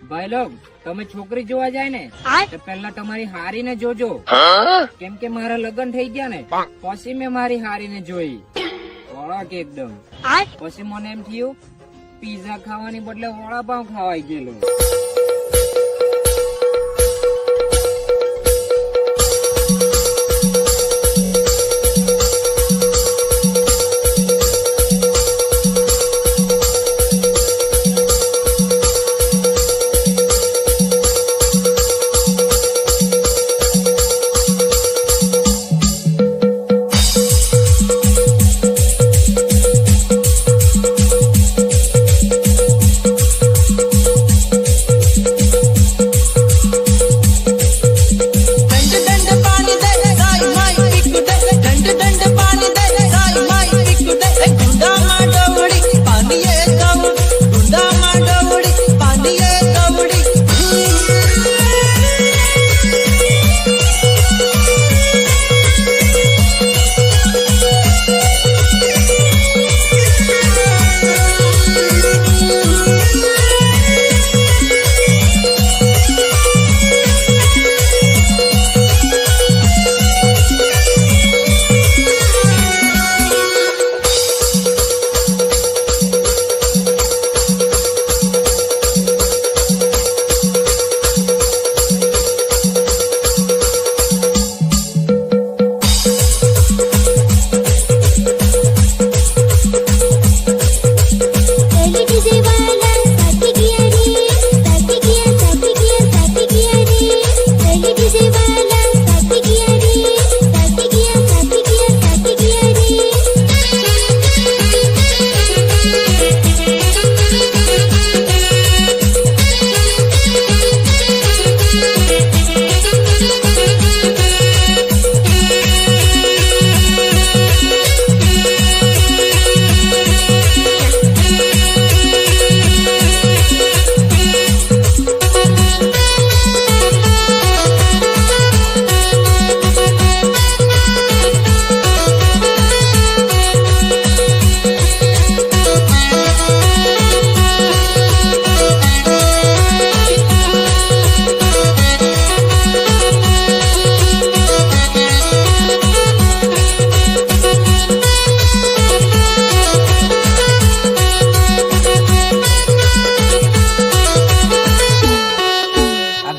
ભાઈ લોગ તમે છોકરી જોવા જાય ને તો પેલા તમારી હારીને જોજો, કેમ કે મારા લગ્ન થઈ ગયા ને પછી મેં મારી હારીને જોઈ વળાક એકદમ. પછી મને એમ થયું પીઝા ખાવાની બદલે વડાપાવ ખાવાઈ ગયેલો.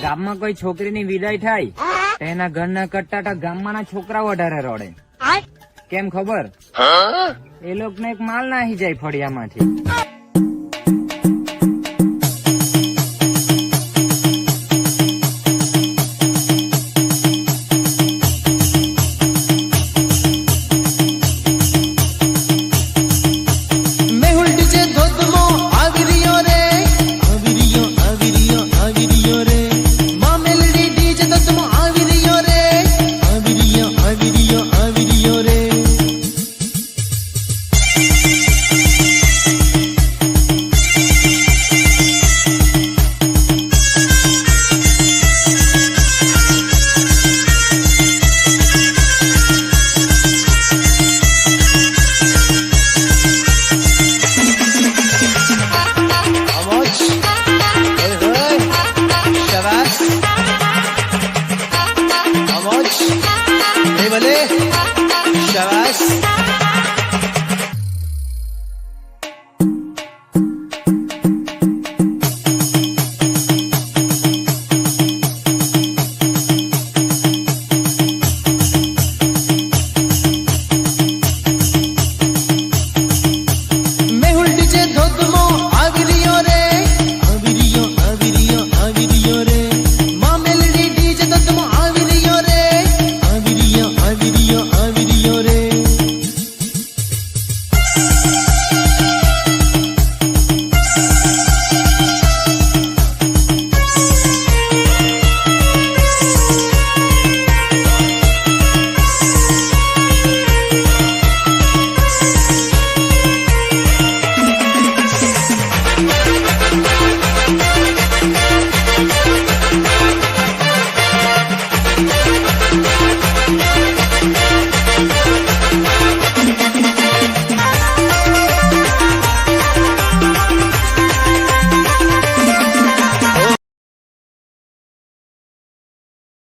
ગામમાં કોઈ છોકરીની વિદાય થાય તો એના ઘરના કટ્ટાટા ગામમાં છોકરા વધારે રડે. કેમ ખબર? એ લોકોને એક માલ નાહી જાય ફળિયામાંથી.